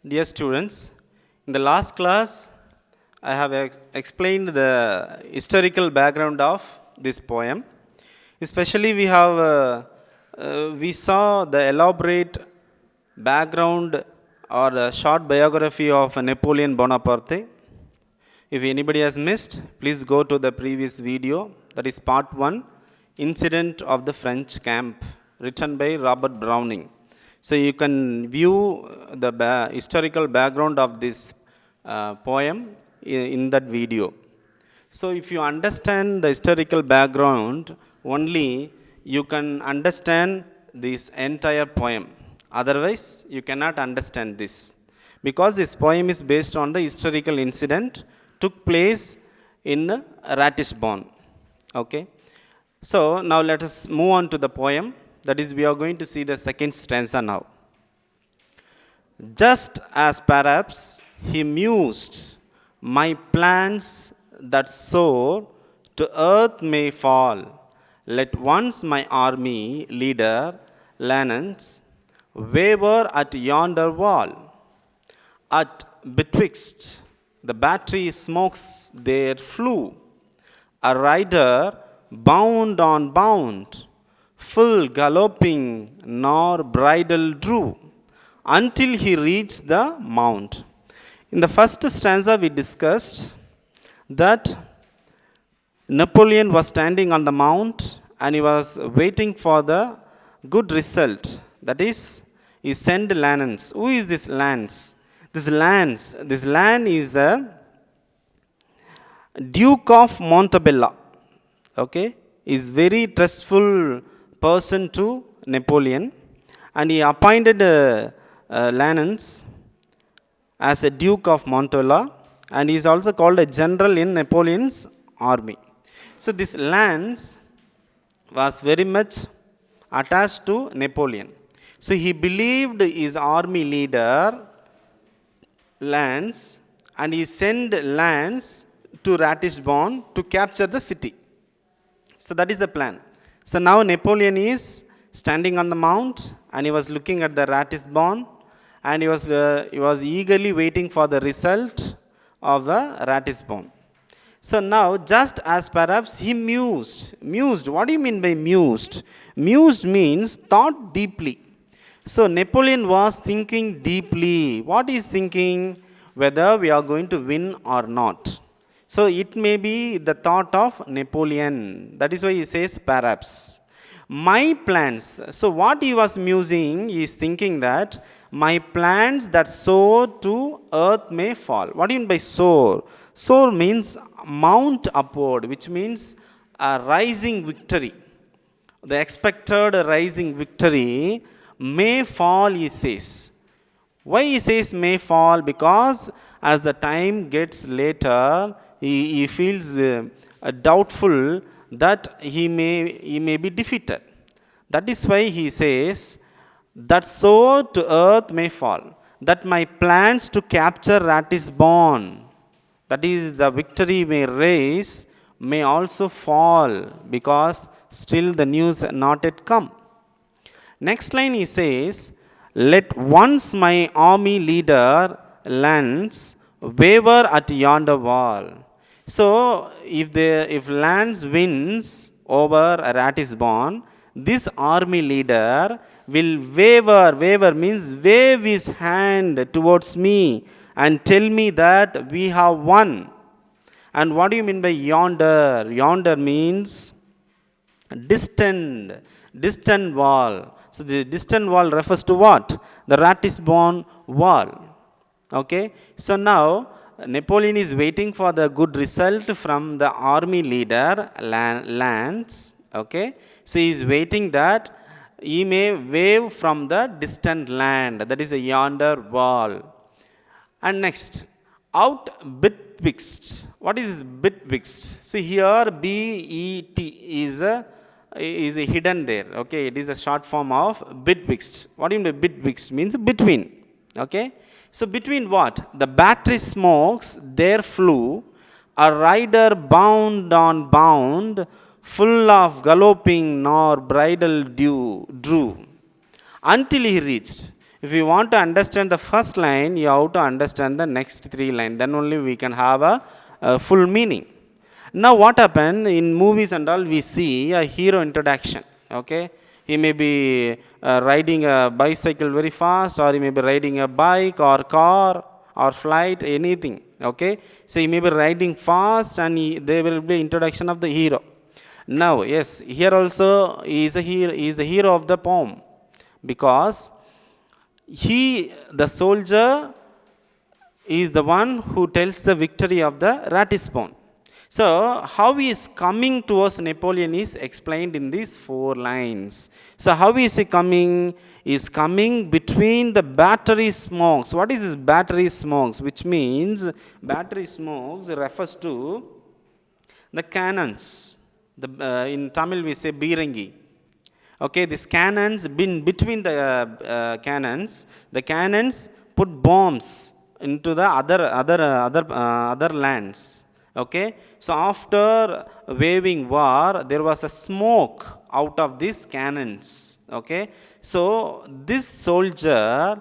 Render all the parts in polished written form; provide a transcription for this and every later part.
Dear students, in the last class, I have explained the historical background of this poem. Especially, we saw the elaborate background or a short biography of Napoleon Bonaparte. If anybody has missed, please go to the previous video. That is part 1, Incident of the French Camp, written by Robert Browning. So you can view the historical background of this poem in that video. So if you understand the historical background, only you can understand this entire poem. Otherwise, you cannot understand this. Because this poem is based on the historical incident took place in Ratisbon. Okay. So now let us move on to the poem. That is, we are going to see the second stanza now. Just as perhaps he mused, my plans that soar to earth may fall. Let once my army leader, Lannes, waver at yonder wall. At betwixt the battery smokes there flew, a rider bound on bound, full galloping, nor bridle drew, until he reached the mount. In the first stanza, we discussed that Napoleon was standing on the mount and he was waiting for the good result. That is, he sent Lannes. Who is this Lannes? This Lannes is a Duke of Montebello. Okay, is very trustful person to Napoleon, and he appointed Lannes as a Duke of Montebello, and he is also called a general in Napoleon's army. So this Lannes was very much attached to Napoleon. So he believed his army leader Lannes, and he sent Lannes to Ratisbon to capture the city. So that is the plan. So now Napoleon is standing on the mount and he was looking at the Ratisbon, and he was eagerly waiting for the result of the Ratisbon. So now, just as perhaps he mused. What do you mean by mused? Mused means thought deeply. So Napoleon was thinking deeply. What is thinking? Whether we are going to win or not. So it may be the thought of Napoleon. That is why he says perhaps. My plans. So what he was musing, he is thinking that my plans that soar to earth may fall. What do you mean by soar? Soar means mount upward, which means a rising victory. The expected rising victory may fall, he says. Why he says may fall? Because as the time gets later, he feels doubtful that he may be defeated. That is why he says that soar to earth may fall. That my plans to capture Ratisbon, that is the victory may rise, may also fall, because still the news not yet come. Next line he says, let once my army leader Lannes waver at yonder wall. So if Lannes wins over Ratisbon, this army leader will waver means wave his hand towards me and tell me that we have won. And what do you mean by yonder? Yonder means distant wall. So the distant wall refers to what? The Ratisbon wall. Okay. So now Napoleon is waiting for the good result from the army leader Lannes. Okay. So he is waiting that he may wave from the distant land. That is a yonder wall. And next, out betwixt. What is betwixt? So here B-E-T is hidden there. Okay, it is a short form of betwixt. What do you mean by betwixt? Means between. Okay, so between what? The battery smokes there flew, a rider bound on bound, full of galloping nor bridle drew, until he reached. If you want to understand the first line, you have to understand the next three lines. Then only we can have a full meaning. Now what happened in movies and all, we see a hero introduction. Okay, he may be riding a bicycle very fast, or he may be riding a bike or car or flight, anything. Okay, so he may be riding fast, and there will be introduction of the hero. Now yes, here also he is the hero of the poem, because the soldier is the one who tells the victory of the Ratisbon. So how he is coming towards Napoleon is explained in these 4 lines. So how is he coming? He is coming between the battery smokes. What is this battery smokes? Which means battery smokes refers to the cannons. In Tamil we say Birangi. Okay, these cannons, been between the cannons, the cannons put bombs into the other lands. Okay, so after waging war, there was a smoke out of these cannons. Okay, so this soldier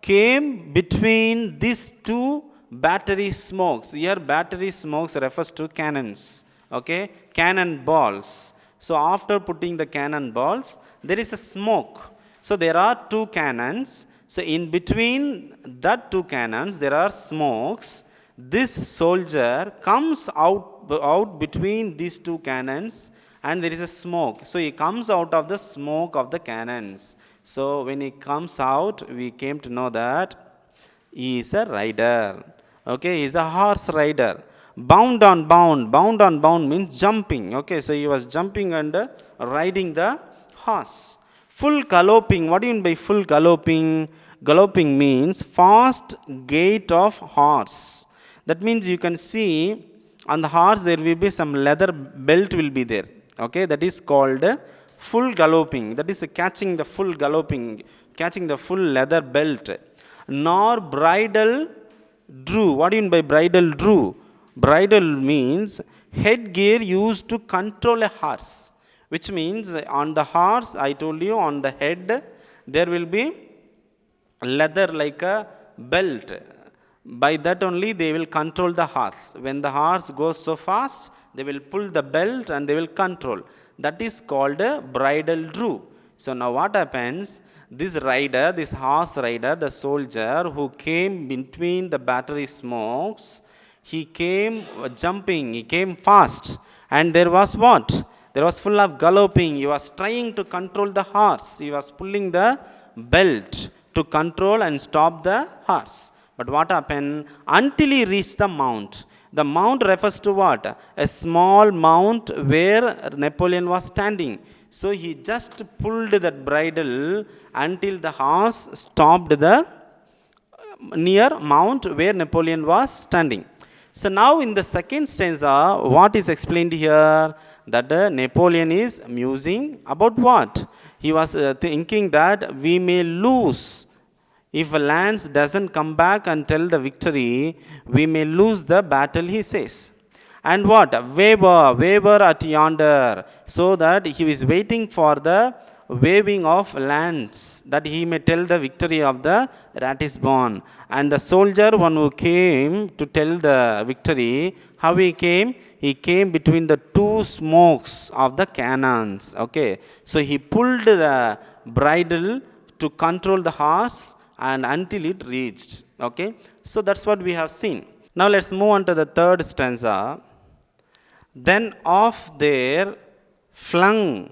came between these 2 battery smokes. Here battery smokes refers to cannons. Okay, cannon balls. So after putting the cannon balls, there is a smoke. So there are 2 cannons. So in between that 2 cannons, there are smokes. This soldier comes out between these 2 cannons, and there is a smoke. So he comes out of the smoke of the cannons. So when he comes out, we came to know that he is a rider. Okay, he is a horse rider. Bound on bound means jumping. Okay, so he was jumping and riding the horse. Full galloping. What do you mean by full galloping? Galloping means fast gait of horse. That means you can see on the horse there will be some leather belt will be there. Okay, that is called full galloping. That is catching the full galloping, catching the full leather belt. Nor bridle drew. What do you mean by bridle drew? Bridle means headgear used to control a horse, which means on the horse, I told you, on the head there will be leather like a belt. By that only they will control the horse. When the horse goes so fast, they will pull the belt and they will control. That is called a bridle drew. So now what happens? This rider, this horse rider, the soldier who came between the battery smokes, he came jumping, he came fast, and there was what? There was full of galloping. He was trying to control the horse. He was pulling the belt to control and stop the horse. But what happened? Until he reached the mount. The mount refers to what? A small mount where Napoleon was standing. So he just pulled that bridle until the horse stopped the near mount where Napoleon was standing. So now in the second stanza, what is explained here? That Napoleon is musing about what? He was thinking that we may lose. If Lance doesn't come back and tell the victory, we may lose the battle, he says. And what? Waver at yonder. So that he is waiting for the waving of lance, that he may tell the victory of the Ratisbon. And the soldier, one who came to tell the victory, how he came? He came between the 2 smokes of the cannons. Okay, so he pulled the bridle to control the horse, and until it reached. Okay, so that's what we have seen. Now let's move on to the third stanza. Then off there flung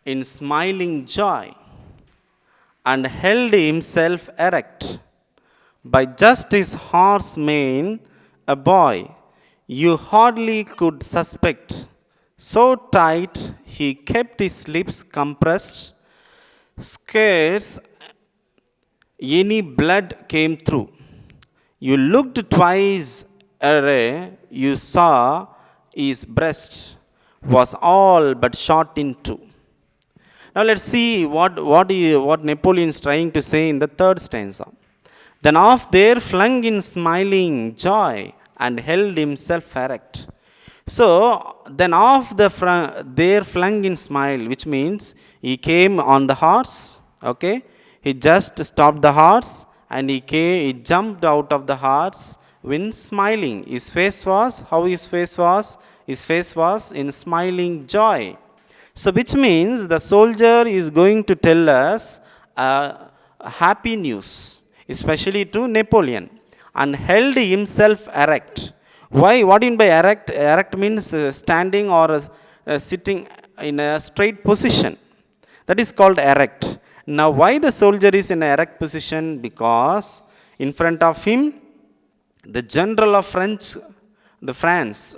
in smiling joy, and held himself erect by just his horse mane, a boy you hardly could suspect. So tight he kept his lips compressed, scarce any blood came through. You looked twice ere you saw his breast was all but shot in two. Now let's see what Napoleon is trying to say in the third stanza. Then off there flung in smiling joy, and held himself erect. So then off there flung in smile, which means he came on the horse. Okay, He just stopped the horse and he jumped out of the horse when smiling. His face was, how his face was? His face was in smiling joy. So which means the soldier is going to tell us happy news, especially to Napoleon, and held himself erect. Why? What do you mean by erect? Erect means standing or sitting in a straight position. That is called erect. Now, why the soldier is in an erect position? Because in front of him, the general of France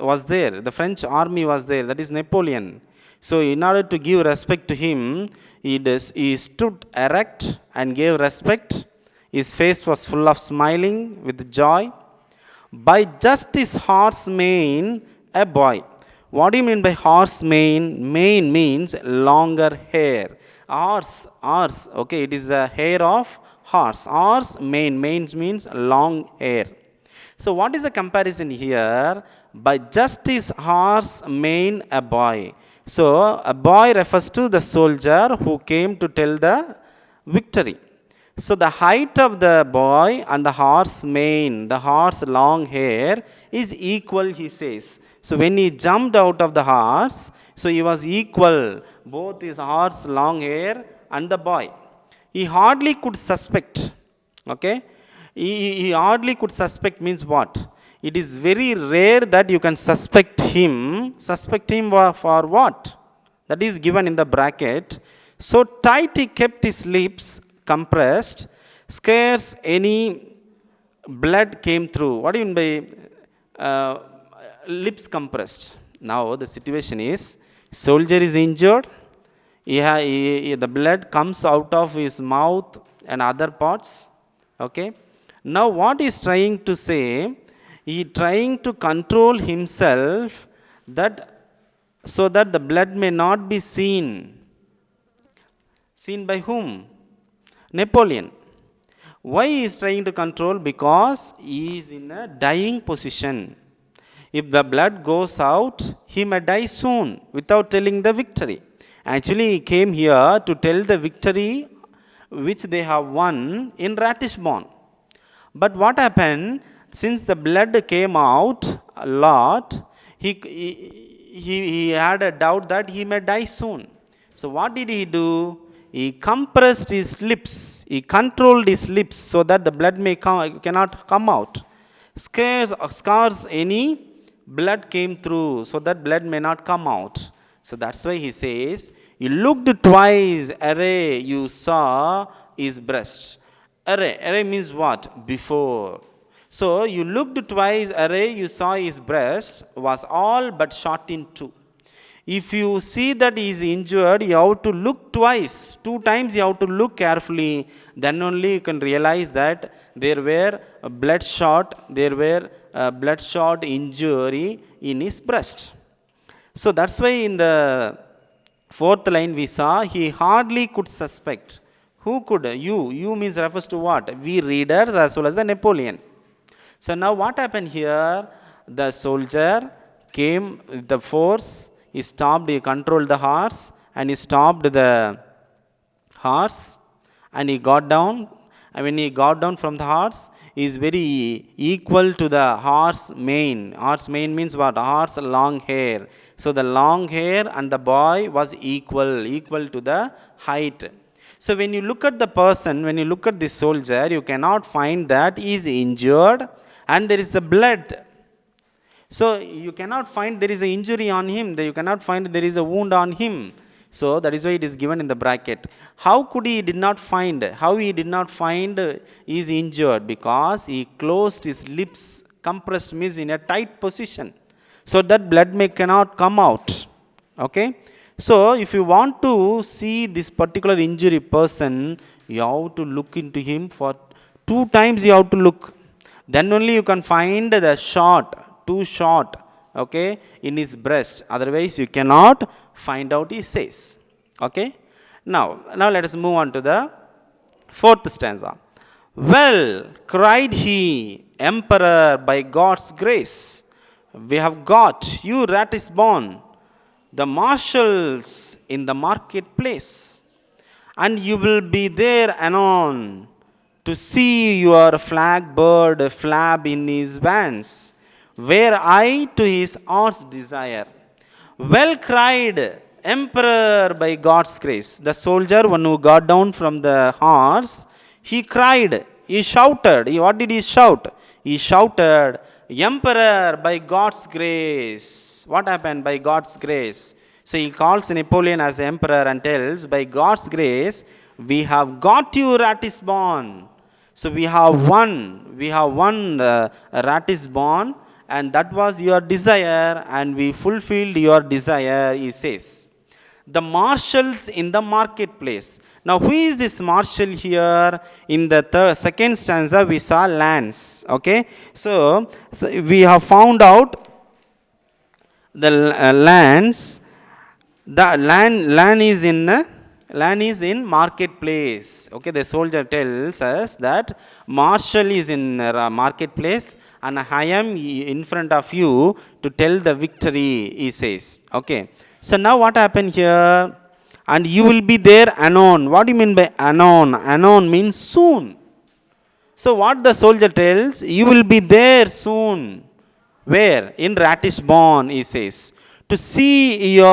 was there. The French army was there. That is Napoleon. So, in order to give respect to him, he stood erect and gave respect. His face was full of smiling with joy. By just his horse mane, a boy. What do you mean by horse mane? Mane means longer hair. Horse, okay, it is a hair of horse. Horse mane, means long hair. So what is the comparison here? By just his horse mane, a boy. So a boy refers to the soldier who came to tell the victory. So the height of the boy and the horse mane, the horse long hair is equal, he says. So when he jumped out of the horse, so he was equal, both his horse long hair and the boy. He hardly could suspect. Okay? He hardly could suspect means what? It is very rare that you can suspect him. Suspect him for what? That is given in the bracket. So tight he kept his lips compressed, scarce any blood came through. What do you mean by lips compressed? Now the situation is, soldier is injured. The blood comes out of his mouth and other parts. Okay. Now what he is trying to say? He is trying to control himself that so that the blood may not be seen. Seen by whom? Napoleon. Why he is trying to control? Because he is in a dying position. If the blood goes out, he may die soon without telling the victory. Actually, he came here to tell the victory which they have won in Ratisbon. But what happened? Since the blood came out a lot, he had a doubt that he may die soon. So what did he do? He compressed his lips. He controlled his lips so that the blood cannot come out. Scarce any blood came through, so that blood may not come out. So that's why he says, you looked twice, array you saw his breast. Array means what? Before. So you looked twice, array you saw his breast was all but shot in two. If you see that he is injured, you have to look twice. 2 times you have to look carefully. Then only you can realize that there were bloodshot injury in his breast. So that's why in the 4th line we saw, he hardly could suspect. Who could? You means refers to what? We readers as well as the Napoleon. So now what happened here? The soldier came with the force. He stopped, he controlled the horse, and he stopped the horse, and he got down. And when he got down from the horse, he is very equal to the horse mane. Horse mane means what? Horse long hair. So the long hair and the boy was equal to the height. So when you look at the person, when you look at the soldier, you cannot find that he is injured and there is the blood. So you cannot find there is an injury on him. You cannot find there is a wound on him. So that is why it is given in the bracket. How could he did not find? How he did not find he is injured? Because he closed his lips, compressed means in a tight position, so that blood cannot come out. Okay. So if you want to see this particular injury person, you have to look into him for 2 times. You have to look. Then only you can find the shot. 2 shot, okay, in his breast. Otherwise you cannot find out, he says. Okay. Now let us move on to the 4th stanza. Well, cried he, emperor, by God's grace, we have got you Ratisbon, the marshals in the marketplace. and you will be there anon to see your flag bird flap in his vans, were I to his heart's desire. Well cried, Emperor, by God's grace. The soldier, one who got down from the horse, he cried, he shouted. What did he shout? He shouted, Emperor, by God's grace. What happened by God's grace? So he calls Napoleon as emperor and tells, by God's grace, we have got you Ratisbon. So we have won Ratisbon, and that was your desire, and we fulfilled your desire, he says. The marshals in the marketplace. Now, who is this marshal here? In the second stanza, we saw Lance. Okay, so we have found out the Lance. The land is in marketplace. Okay, the soldier tells us that marshal is in marketplace, and I am in front of you to tell the victory, he says. Okay, so now what happened here? And you will be there anon. What do you mean by anon? Anon means soon. So what the soldier tells, you will be there soon. Where? In Ratisbon, he says. To see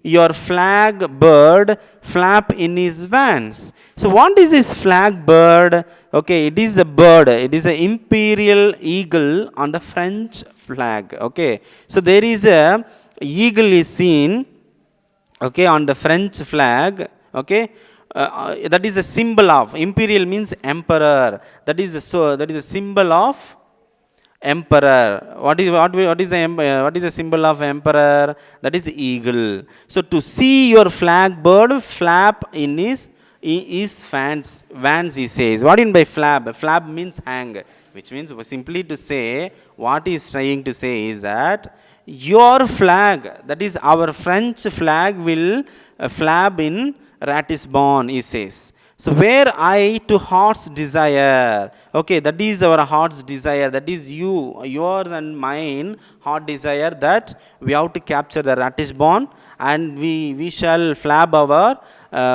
your flag bird flap in his vans. So what is this flag bird? Okay, it is a bird. It is an imperial eagle on the French flag. Okay, so there is a eagle is seen. Okay, on the French flag. Okay, that is a symbol of imperial means emperor. That is a symbol of emperor. What is the symbol of emperor? That is eagle. So to see your flag bird flap in his vans, he says. What in by flap? Flap means hang, which means simply to say, what he is trying to say is that your flag, that is our French flag, will flap in Ratisbon, he says. So where I to heart's desire. Okay, that is our heart's desire. That is yours and mine heart desire, that we have to capture the Ratisbon, and we shall flap our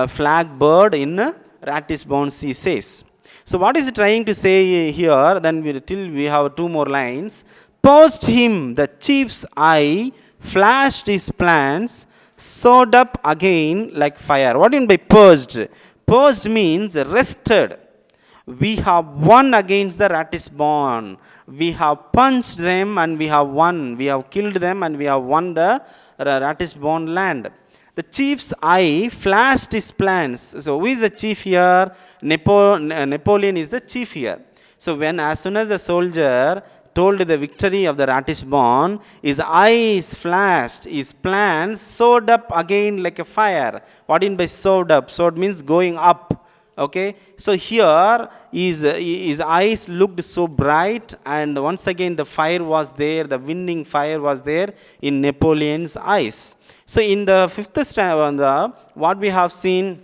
flag bird in Ratisbon, he says. So what is he trying to say here? Then till we have two more lines. Purged him the chief's eye, flashed his plans, sewed up again like fire. What do you mean by purged? Purged means rested. We have won against the Ratisbon. We have punched them and we have won. We have killed them and we have won the Ratisbon land. The chief's eye flashed his plans. So who is the chief here? Napoleon is the chief here. So as soon as the soldier told the victory of the Ratisbon, his eyes flashed, his plans sewed up again like a fire. What in by sewed up? Sewed means going up. Okay, so here his eyes looked so bright, and once again the fire was there, the winning fire was there in Napoleon's eyes. So in the fourth stanza, what we have seen,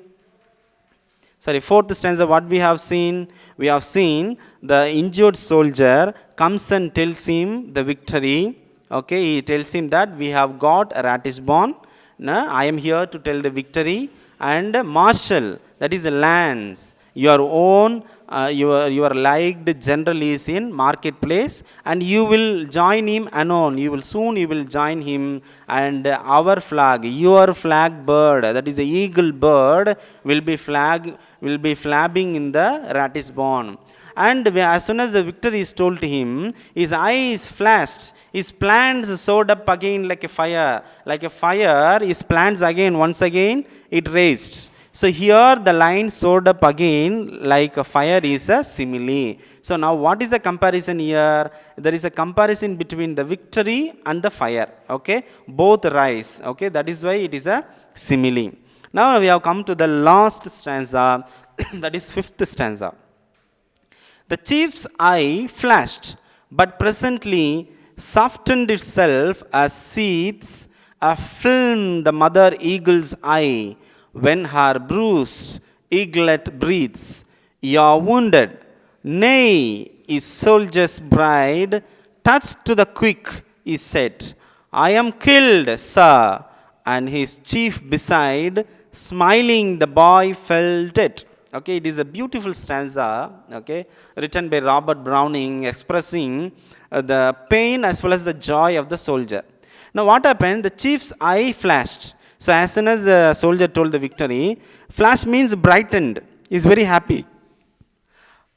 we have seen the injured soldier comes and tells him the victory. Okay, he tells him that we have got Ratisbon. I am here to tell the victory. And marshal, that is Lance, your own, your liked general is in marketplace, and you will join him anon. You will join him, and our flag, your flag bird, that is the eagle bird, will be flapping in the Ratisbon. And as soon as the victory is told to him, his eyes flashed, his plans soared up again like a fire. Like a fire, his plans again, once again, it raised. So here the line soared up again like a fire is a simile. So now what is the comparison here? There is a comparison between the victory and the fire. Okay, both rise. Okay, that is why it is a simile. Now we have come to the last stanza, that is fifth stanza. The chief's eye flashed, but presently softened itself as seethes a film the mother eagle's eye, when her bruised eaglet breathes, "You're wounded." Nay, his soldier's bride, touched to the quick, he said, "I am killed, sir." And his chief beside smiling the boy felt it. Okay, it is a beautiful stanza, okay, written by Robert Browning, expressing the pain as well as the joy of the soldier. Now what happened? The chief's eye flashed. So as soon as the soldier told the victory, flash means brightened, is very happy,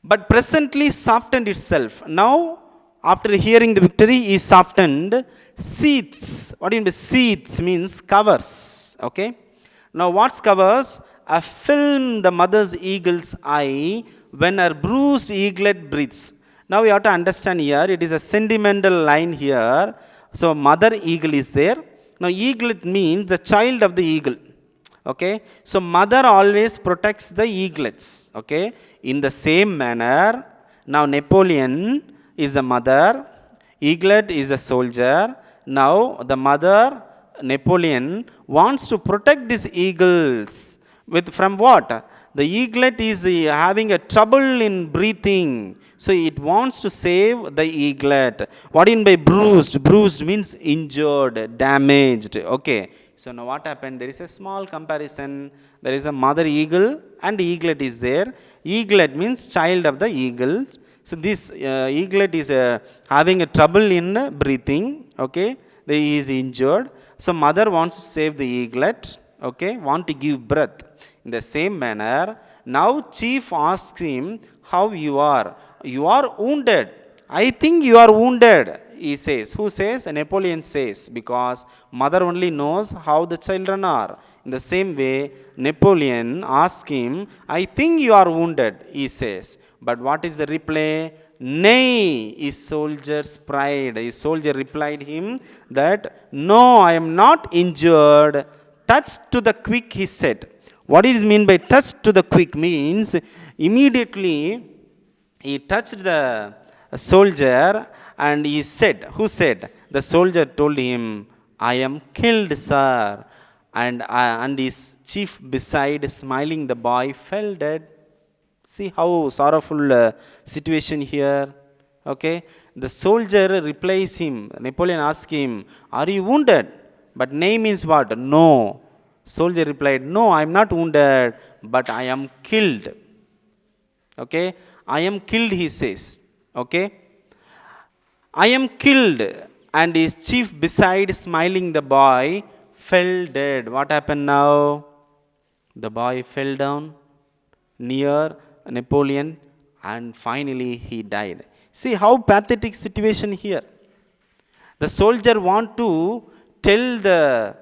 but presently softened itself. Now after hearing the victory, he softened. Seats. What do you mean by seats? Means covers. Okay. Now what's covers? A film the mother's eagle's eye when her bruised eaglet breathes. Now you have to understand here, it is a sentimental line here. So mother eagle is there. Now eaglet means the child of the eagle. Okay. So mother always protects the eaglets. Okay. In the same manner, now Napoleon is the mother, eaglet is the soldier. Now the mother, Napoleon, wants to protect these eagles with from what? The eaglet is having a trouble in breathing, so it wants to save the eaglet. What do you mean by bruised? Bruised means injured, damaged. Okay. So now what happened? There is a small comparison. There is a mother eagle and eaglet is there. Eaglet means child of the eagles. So this eaglet is having a trouble in breathing. Okay. He is injured. So mother wants to save the eaglet. Okay. Want to give breath. In the same manner, now chief asks him, how you are? You are wounded. I think you are wounded, he says. Who says? Napoleon says, because mother only knows how the children are. In the same way, Napoleon asks him, I think you are wounded, he says. But what is the reply? Nay, his soldier's pride. His soldier replied him that, no, I am not injured. Touched to the quick, he said. What is mean by touched to the quick? Means immediately he touched the soldier and he said, who said? The soldier told him, I am killed, sir. And his chief beside, smiling the boy, fell dead. See how sorrowful situation here. Okay. The soldier replies him, Napoleon asks him, are you wounded? But nay means what? No. Soldier replied, no, I am not wounded, but I am killed. Okay. I am killed, he says. Okay. I am killed. And his chief beside, smiling the boy, fell dead. What happened now? The boy fell down near Napoleon and finally he died. See how pathetic situation here. The soldier want to tell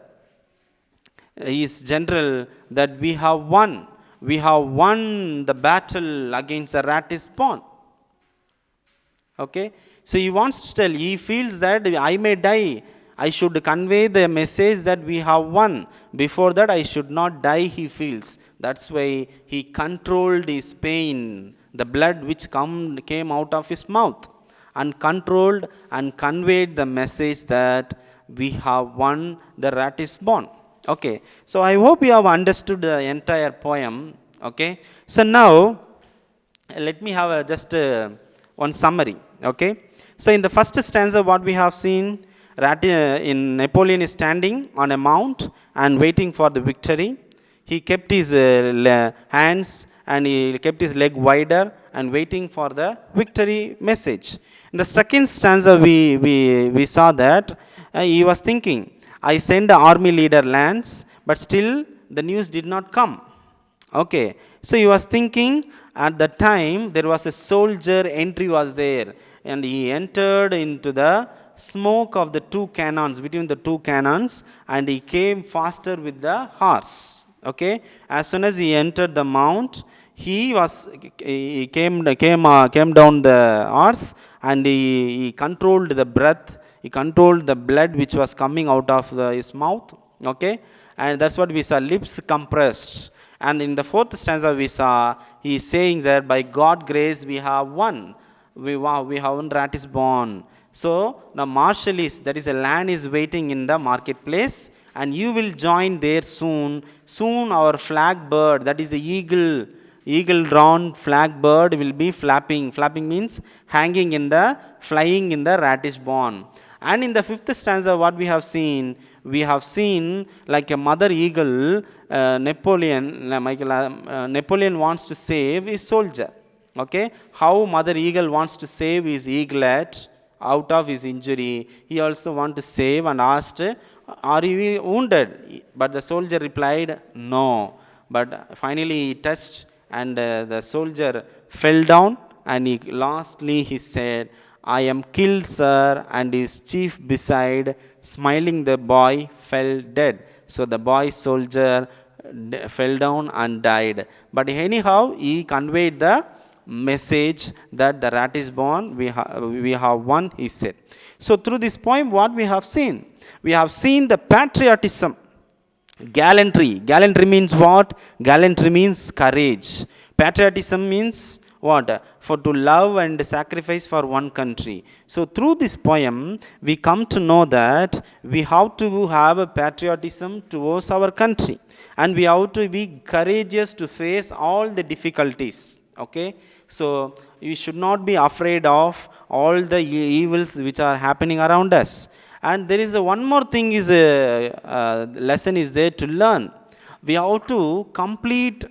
his general that we have won. We have won the battle against the Ratisbon. Okay. So he wants to tell, he feels that I may die. I should convey the message that we have won. Before that I should not die, he feels. That's why he controlled his pain, the blood which came out of his mouth, and controlled and conveyed the message that we have won the Ratisbon. Okay. So I hope you have understood the entire poem. Okay. So now let me have just one summary. Okay. So in the first stanza, what we have seen, in Napoleon is standing on a mount and waiting for the victory. He kept his hands and he kept his leg wider and waiting for the victory message. In the second stanza, we saw that he was thinking, I sent the army leader lands, but still the news did not come. Okay. So he was thinking, at the time there was a soldier entry was there, and he entered into the smoke of the two cannons, between the two cannons, and he came faster with the horse. Okay. As soon as he entered the mount, he came down the horse, and he controlled the breath. He controlled the blood which was coming out of his mouth. Okay. And that's what we saw, lips compressed. And in the fourth stanza we saw, he is saying that by God's grace we have won. We have won Ratisbon. So the marshal is, that is a land is waiting in the marketplace, and you will join there soon. Soon our flag bird, that is the eagle drawn flag bird will be flapping. Flapping means hanging in the, flying in the Ratisbon. And in the fifth stanza, what we have seen like a mother eagle, Napoleon wants to save his soldier. Okay, how mother eagle wants to save his eaglet out of his injury. He also want to save and asked, "Are you wounded?" But the soldier replied, "No." But finally he touched, and the soldier fell down, and lastly he said, "I am killed, sir," and his chief beside, smiling, the boy fell dead. So the boy soldier fell down and died. But anyhow, he conveyed the message that the rat is born, we have won, he said. So through this poem, what we have seen? We have seen the patriotism, gallantry. Gallantry means what? Gallantry means courage. Patriotism means what? For to love and sacrifice for one country. So through this poem, we come to know that we have to have a patriotism towards our country, and we have to be courageous to face all the difficulties. Okay, so you should not be afraid of all the evils which are happening around us. And there is one more thing is a lesson is there to learn. We have to complete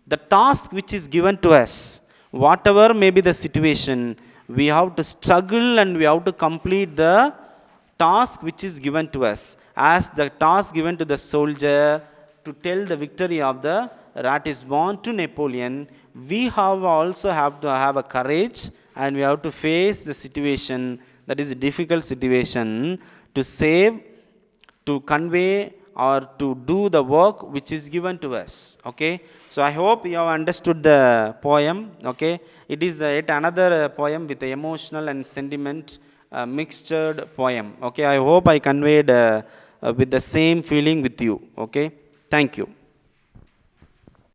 the task which is given to us. Whatever may be the situation, we have to struggle and we have to complete the task which is given to us. As the task given to the soldier to tell the victory of the rat is born to Napoleon, we also have to have a courage, and we have to face the situation, that is a difficult situation, to save, to convey, or to do the work which is given to us. Okay, so I hope you have understood the poem. Okay, it is yet another poem with emotional and sentiment mixtured poem. Okay, I hope I conveyed with the same feeling with you. Okay, thank you.